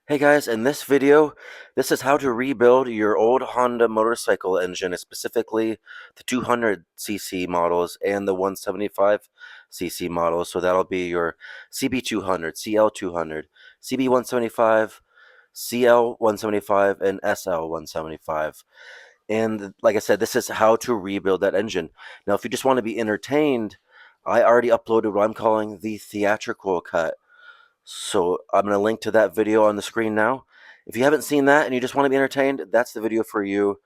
Hey guys, in this video, this is how to rebuild your old Honda motorcycle engine, specifically the 200cc models and the 175cc models. So that'll be your CB200, CL200, CB175, CL175, and SL175. And like I said, this is how to rebuild that engine. Now, if you just want to be entertained, I already uploaded what I'm calling the theatrical cut. So I'm going to link to that video on the screen now. If you haven't seen that and you just want to be entertained, that's the video for you.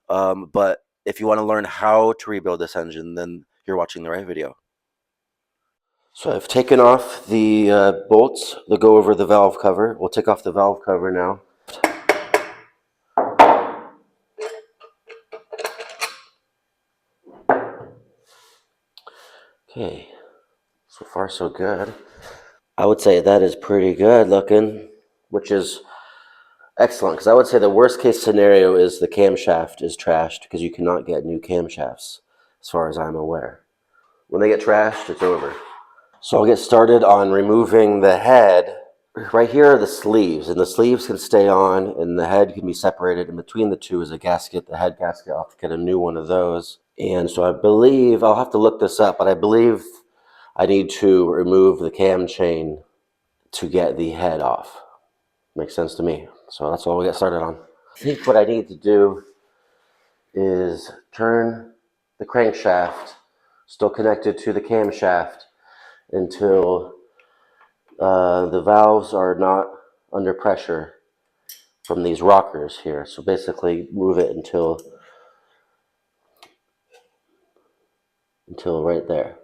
But if you want to learn how to rebuild this engine, then you're watching the right video. So I've taken off the bolts that go over the valve cover. We'll take off the valve cover now. Okay, so far so good. I would say that is pretty good looking, which is excellent, because I would say the worst case scenario is the camshaft is trashed, because you cannot get new camshafts, as far as I'm aware. When they get trashed, it's over. So I'll get started on removing the head. Right here are the sleeves, and the sleeves can stay on, and the head can be separated. In between the two is a gasket, the head gasket. I'll have to get a new one of those. And so I believe, I'll have to look this up, but I believe I need to remove the cam chain to get the head off. Makes sense to me. So that's what we'll get started on. I think what I need to do is turn the crankshaft, still connected to the camshaft, until the valves are not under pressure from these rockers here. So basically move it until right there.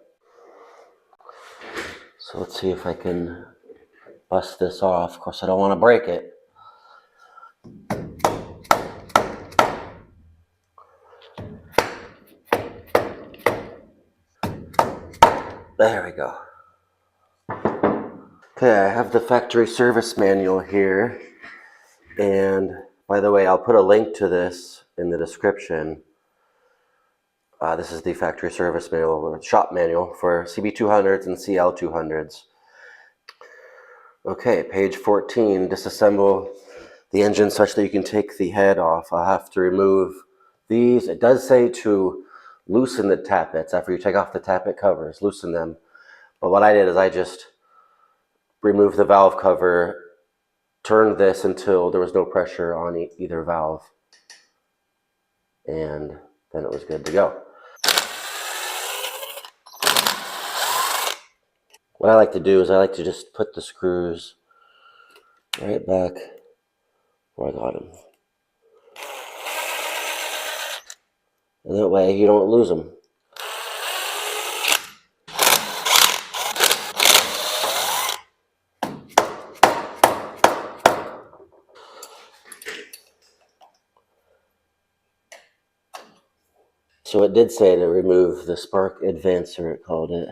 So let's see if I can bust this off. Of course, I don't want to break it. There we go. Okay, I have the factory service manual here. And by the way, I'll put a link to this in the description. This is the factory service manual, or shop manual for CB200s and CL200s. Okay, page 14, disassemble the engine such that you can take the head off. I'll have to remove these. It does say to loosen the tappets after you take off the tappet covers, loosen them. But what I did is I just removed the valve cover, turned this until there was no pressure on either valve, and then it was good to go. What I like to do is I like to just put the screws right back where I got them. And that way you don't lose them. So it did say to remove the spark advancer, it called it.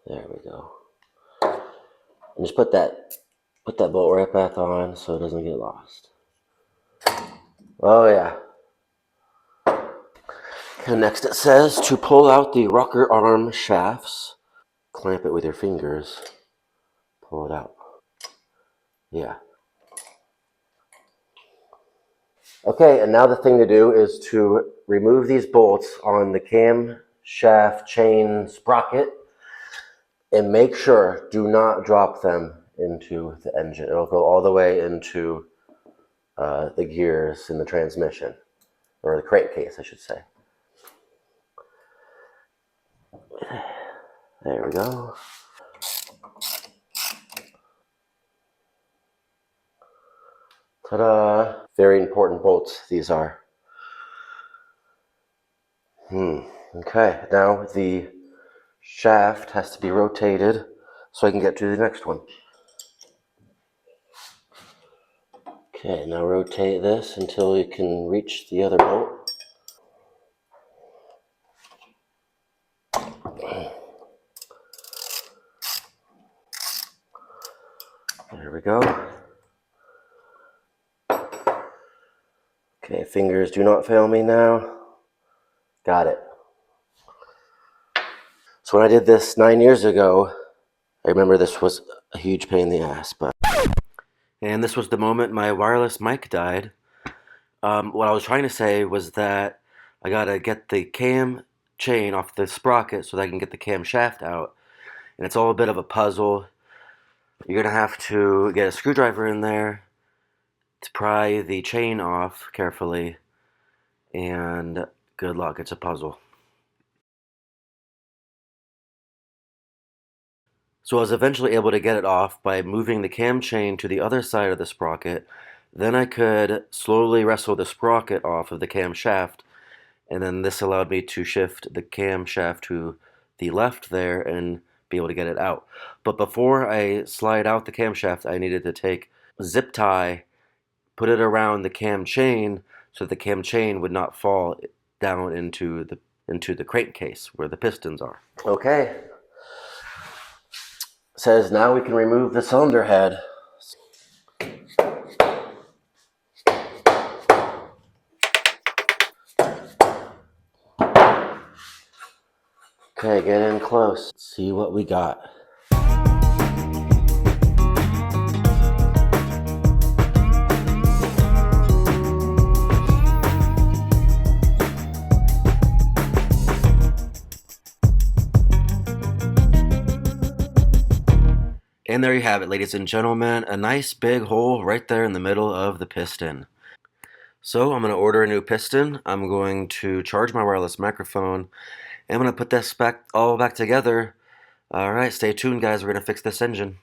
There we go. And just put that bolt right back on so it doesn't get lost. Oh yeah. Okay, next it says to pull out the rocker arm shafts. Clamp it with your fingers. Pull it out. Yeah. Okay, and now the thing to do is to remove these bolts on the camshaft chain sprocket, and make sure, do not drop them into the engine. It'll go all the way into the gears in the transmission, or the crankcase, I should say. There we go. Ta-da! Very important bolts these are. Okay, now the shaft has to be rotated so I can get to the next one. Okay, now rotate this until you can reach the other bolt. There we go. Okay, fingers do not fail me now. Got it. So when I did this 9 years ago, I remember this was a huge pain in the ass, but And this was the moment my wireless mic died. What I was trying to say was that I gotta get the cam chain off the sprocket so that I can get the cam shaft out. And it's all a bit of a puzzle. You're gonna have to get a screwdriver in there to pry the chain off carefully, and good luck, it's a puzzle. So I was eventually able to get it off by moving the cam chain to the other side of the sprocket. Then I could slowly wrestle the sprocket off of the cam shaft, and then this allowed me to shift the cam shaft to the left there and be able to get it out. But before I slide out the camshaft, I needed to take a zip tie, put it around the cam chain so the cam chain would not fall down into the crankcase where the pistons are. Okay. Says now we can remove the cylinder head. Okay, get in close. Let's see what we got. And there you have it, ladies and gentlemen, a nice big hole right there in the middle of the piston. So I'm going to order a new piston. I'm going to charge my wireless microphone. And I'm going to put this all back together. All right, stay tuned, guys. We're going to fix this engine.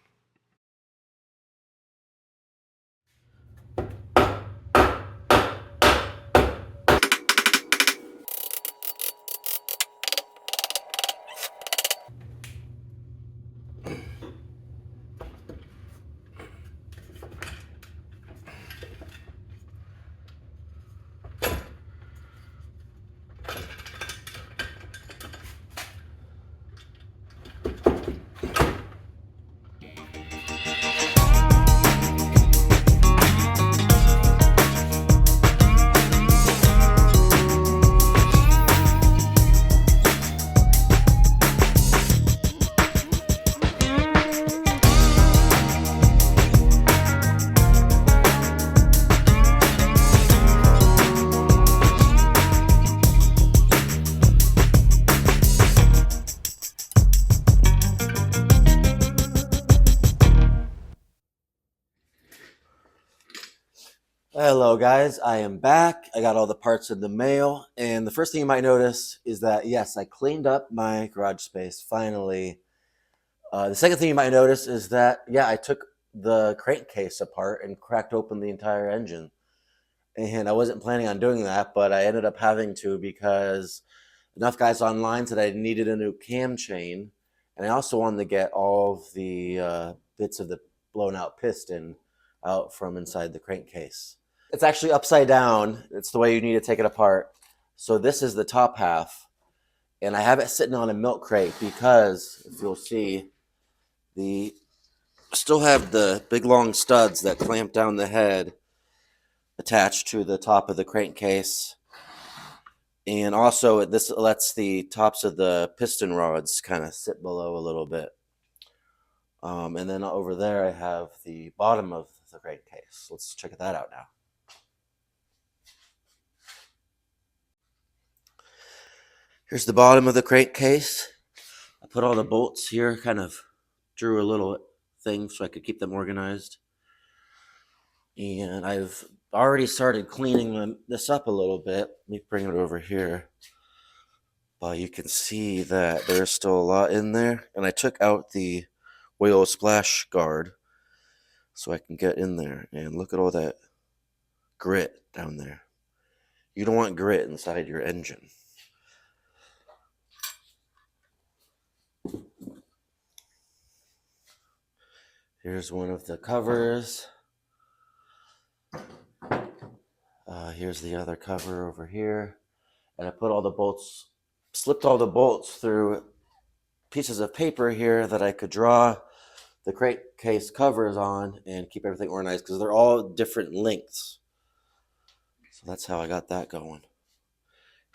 Hello, guys. I am back. I got all the parts in the mail. And the first thing you might notice is that, yes, I cleaned up my garage space finally. The second thing you might notice is that, yeah, I took the crankcase apart and cracked open the entire engine. And I wasn't planning on doing that, but I ended up having to because enough guys online said I needed a new cam chain. And I also wanted to get all of the bits of the blown out piston out from inside the crankcase. It's actually upside down. It's the way you need to take it apart. So this is the top half. And I have it sitting on a milk crate because, if you'll see, the still have the big long studs that clamp down the head attached to the top of the crankcase. And also, this lets the tops of the piston rods kind of sit below a little bit. And then over there, I have the bottom of the crankcase. Let's check that out now. Here's the bottom of the crankcase. I put all the bolts here, kind of drew a little thing so I could keep them organized. And I've already started cleaning this up a little bit. Let me bring it over here. But you can see that there's still a lot in there. And I took out the oil splash guard so I can get in there. And look at all that grit down there. You don't want grit inside your engine. Here's one of the covers. Here's the other cover over here. And I put all the bolts, slipped all the bolts through pieces of paper here that I could draw the crankcase covers on and keep everything organized because they're all different lengths. So that's how I got that going.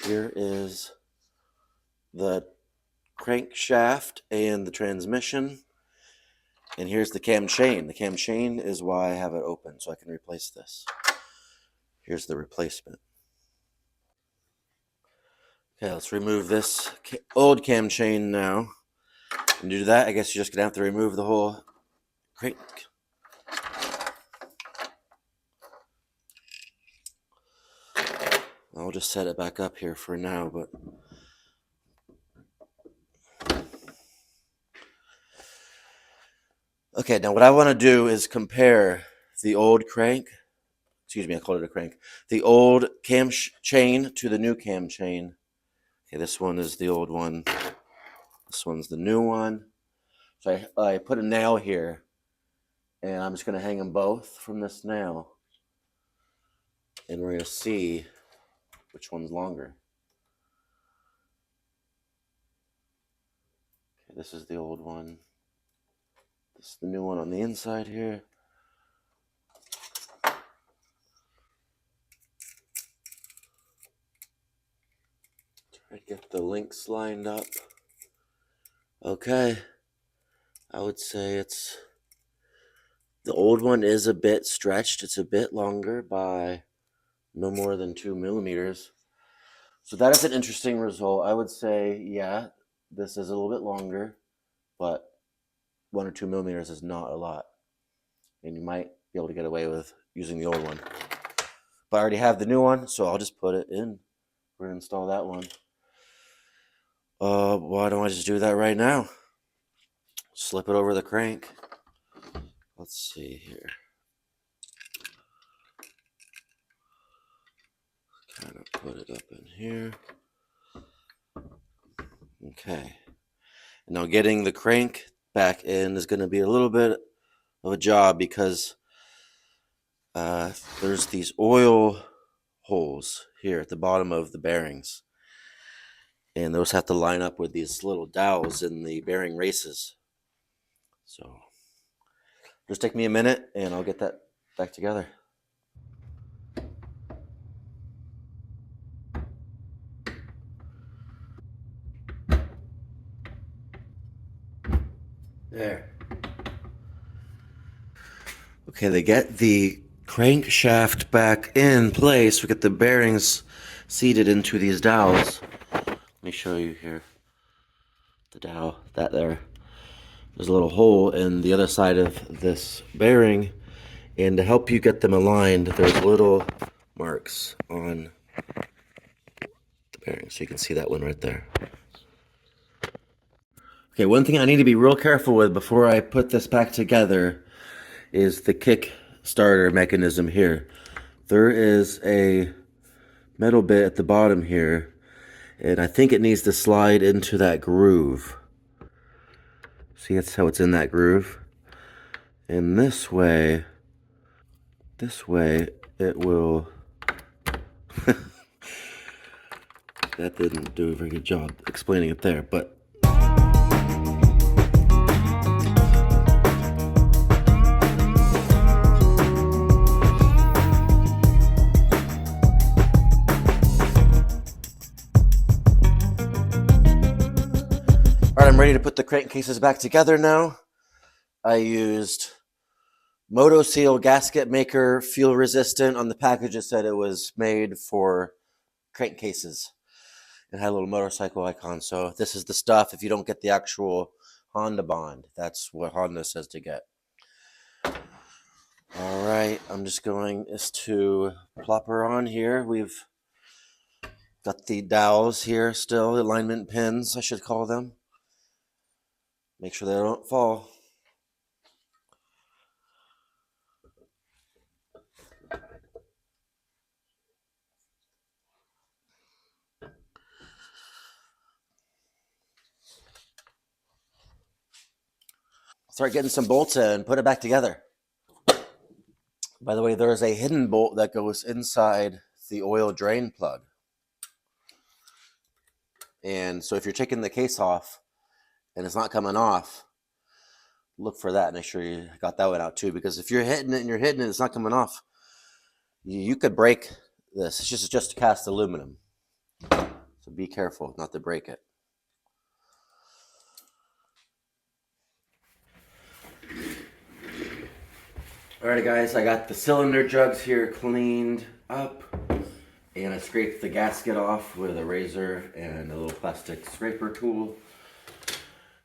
Here is the crankshaft and the transmission. And here's the cam chain. The cam chain is why I have it open, so I can replace this. Here's the replacement. Okay, let's remove this old cam chain now. And to do that, I guess you're just gonna have to remove the whole crank. I'll just set it back up here for now, but okay, now what I want to do is compare the old crank, excuse me, I called it a crank, the old cam chain to the new cam chain. Okay, this one is the old one. This one's the new one. So I put a nail here, and I'm just going to hang them both from this nail. And we're going to see which one's longer. Okay, this is the old one. This is the new one on the inside here. Try to get the links lined up. Okay. I would say it's... The old one is a bit stretched. It's a bit longer by no more than 2 millimeters. So that is an interesting result. I would say, yeah, this is a little bit longer, but 1 or 2 millimeters is not a lot. And you might be able to get away with using the old one. But I already have the new one, so I'll just put it in. We're going to install that one. Why don't I just do that right now? Slip it over the crank. Let's see here. Kind of put it up in here. Okay. Now getting the crank back in is going to be a little bit of a job because there's these oil holes here at the bottom of the bearings. And those have to line up with these little dowels in the bearing races. So just take me a minute and I'll get that back together. There. Okay, they get the crankshaft back in place. We get the bearings seated into these dowels. Let me show you here. The dowel, that there. There's a little hole in the other side of this bearing. And to help you get them aligned, there's little marks on the bearing. So you can see that one right there. Okay, one thing I need to be real careful with before I put this back together is the kick starter mechanism here. There is a metal bit at the bottom here, and I think it needs to slide into that groove. See, that's how it's in that groove. And this way it will... That didn't do a very good job explaining it there, but... Alright, I'm ready to put the crankcases back together now. I used MotoSeal gasket maker, fuel resistant. On the package it said it was made for crankcases. It had a little motorcycle icon, so this is the stuff if you don't get the actual Honda bond. That's what Honda says to get. Alright, I'm just going to plop her on here. We've got the dowels here still, alignment pins, I should call them. Make sure they don't fall. Start getting some bolts in, put it back together. By the way, there is a hidden bolt that goes inside the oil drain plug. And so if you're taking the case off and it's not coming off, look for that. Make sure you got that one out too, because if you're hitting it and you're hitting it, it's not coming off, you could break this. It's just cast aluminum. So be careful not to break it. Alright guys, I got the cylinder jugs here cleaned up, and I scraped the gasket off with a razor and a little plastic scraper tool.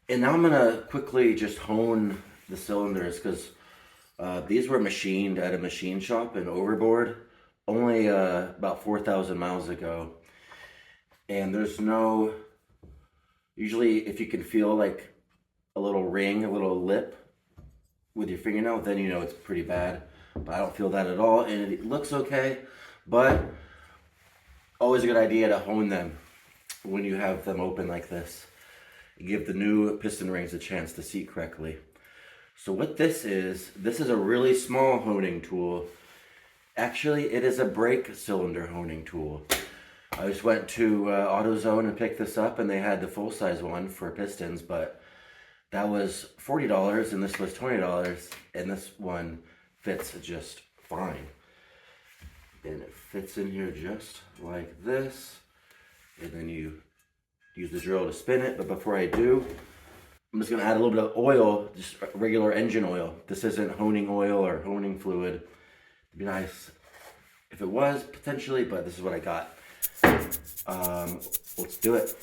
And now I'm gonna quickly just hone the cylinders, because these were machined at a machine shop in Overboard only about 4,000 miles ago. And there's no, usually if you can feel like a little ring, a little lip with your fingernail, then you know it's pretty bad. But I don't feel that at all, and it looks okay. But always a good idea to hone them when you have them open like this. Give the new piston rings a chance to seat correctly. So what this is a really small honing tool. Actually, it is a brake cylinder honing tool. I just went to AutoZone and picked this up, and they had the full-size one for pistons, but that was $40 and this was $20, and this one fits just fine. And it fits in here just like this, and then you use the drill to spin it. But before I do, I'm just gonna add a little bit of oil, just regular engine oil. This isn't honing oil or honing fluid. It'd be nice if it was, potentially, but this is what I got. Let's do it.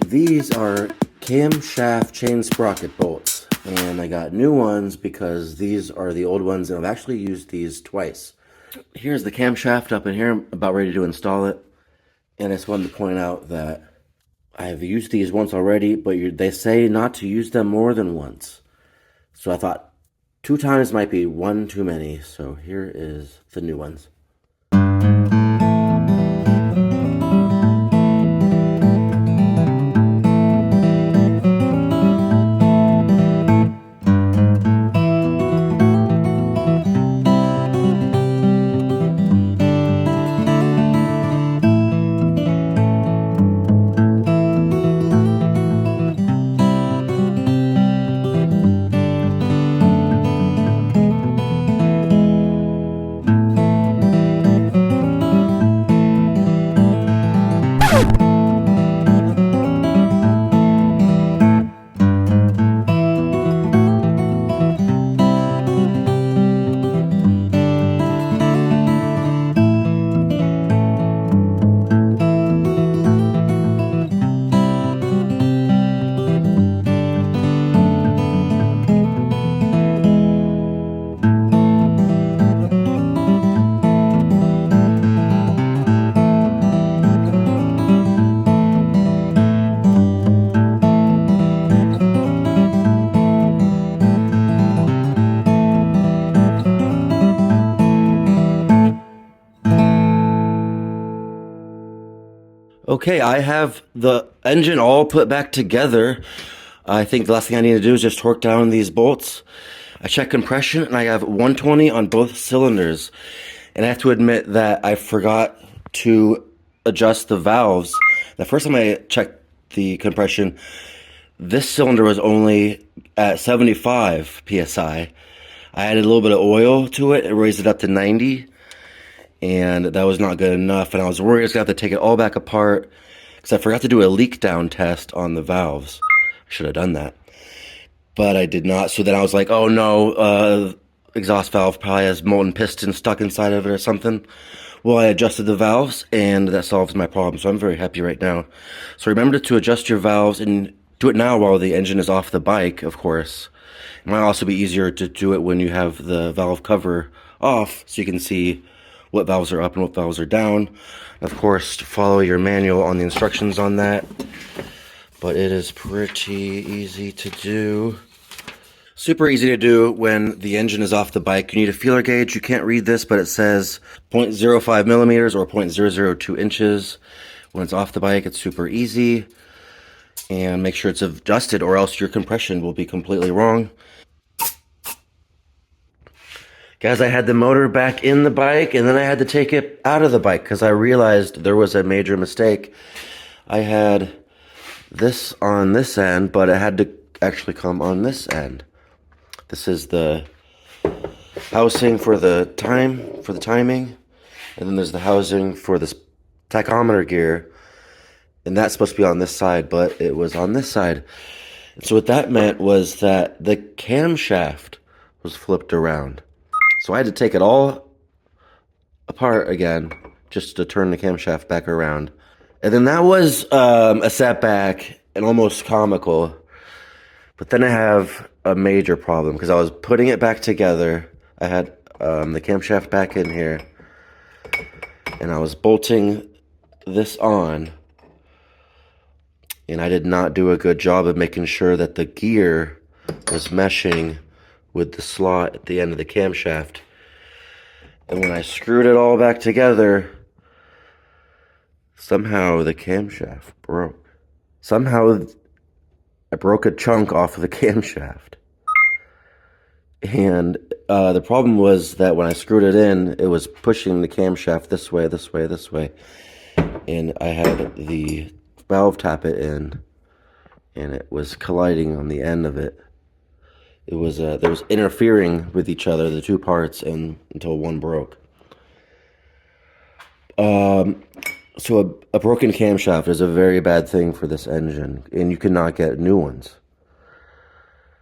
These are camshaft chain sprocket bolts, and I got new ones because these are the old ones, and I've actually used these twice. Here's the camshaft up in here. I'm about ready to install it, and I just wanted to point out that I've used these once already, but they say not to use them more than once. So I thought 2 times might be one too many, so here is the new ones. Okay, I have the engine all put back together. I think the last thing I need to do is just torque down these bolts. I checked compression, and I have 120 on both cylinders. And I have to admit that I forgot to adjust the valves. The first time I checked the compression, this cylinder was only at 75 PSI. I added a little bit of oil to it and raised it up to 90. And that was not good enough, and I was worried I was going to have to take it all back apart because I forgot to do a leak down test on the valves. I should have done that, but I did not. So then I was like, oh no, exhaust valve probably has molten piston stuck inside of it or something. Well, I adjusted the valves, and that solves my problem, so I'm very happy right now. So remember to adjust your valves, and do it now while the engine is off the bike, of course. It might also be easier to do it when you have the valve cover off so you can see what valves are up and what valves are down. Of course, follow your manual on the instructions on that, but it is pretty easy to do. Super easy to do when the engine is off the bike. You need a feeler gauge. You can't read this, but it says 0.05 millimeters or 0.002 inches. When it's off the bike, it's super easy. And make sure it's adjusted or else your compression will be completely wrong. Guys, I had the motor back in the bike and then I had to take it out of the bike because I realized there was a major mistake. I had this on this end, but it had to actually come on this end. This is the housing for the timing, and then there's the housing for this tachometer gear, and that's supposed to be on this side, but it was on this side. So what that meant was that the camshaft was flipped around. So I had to take it all apart again just to turn the camshaft back around. And then that was a setback and almost comical. But then I have a major problem because I was putting it back together. I had the camshaft back in here and I was bolting this on. And I did not do a good job of making sure that the gear was meshing with the slot at the end of the camshaft. And when I screwed it all back together, somehow the camshaft broke. Somehow I broke a chunk off of the camshaft. And the problem was that when I screwed it in, it was pushing the camshaft this way, this way, this way. And I had the valve tappet in, and it was colliding on the end of it. It was there was interfering with each other, the two parts, and until one broke. So a broken camshaft is a very bad thing for this engine, and you cannot get new ones.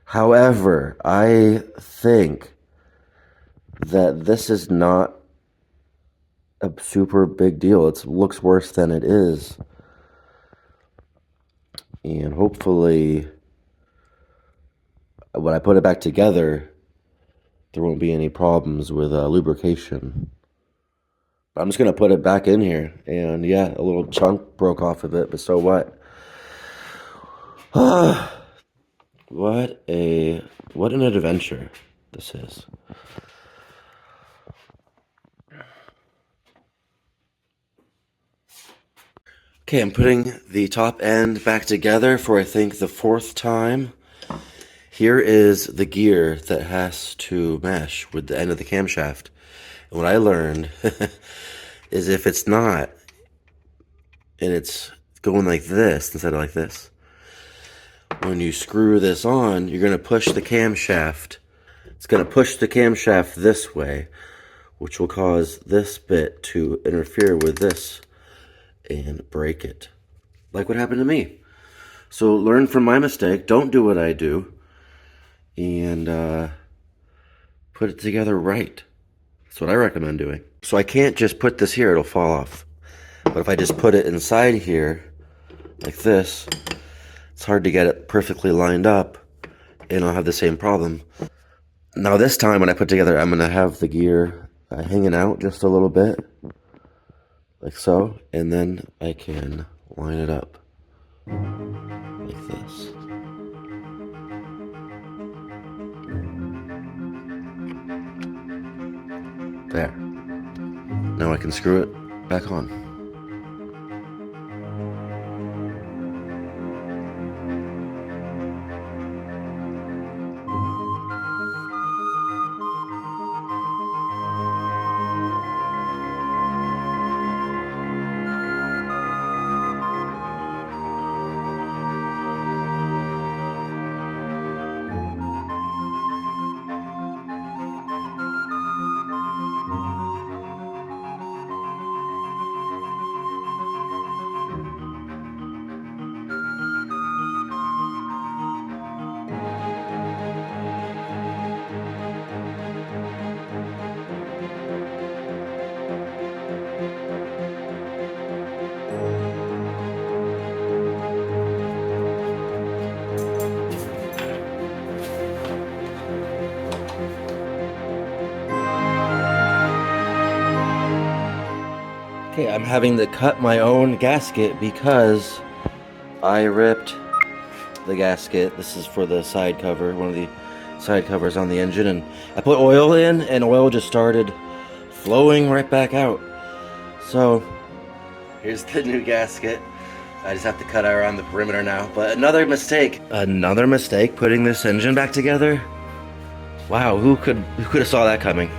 However, I think that this is not a super big deal. It looks worse than it is. And hopefully, when I put it back together, there won't be any problems with lubrication. I'm just going to put it back in here. And yeah, a little chunk broke off of it, but so what? What an adventure this is. Okay, I'm putting the top end back together for I think the fourth time. Here is the gear that has to mesh with the end of the camshaft. And what I learned is if it's not, and it's going like this instead of like this, when you screw this on, you're going to push the camshaft. It's going to push the camshaft this way, which will cause this bit to interfere with this and break it. Like what happened to me. So learn from my mistake. Don't do what I do. And put it together right. That's what I recommend doing. So I can't just put this here, it'll fall off. But if I just put it inside here, like this, it's hard to get it perfectly lined up, and I'll have the same problem. Now this time when I put together, I'm gonna have the gear hanging out just a little bit, like so, and then I can line it up like this. There. Now I can screw it back on. Okay, I'm having to cut my own gasket because I ripped the gasket. This is for the side cover, one of the side covers on the engine, and I put oil in and oil just started flowing right back out. So here's the new gasket. I just have to cut around the perimeter now. But another mistake putting this engine back together. Wow, who could have saw that coming?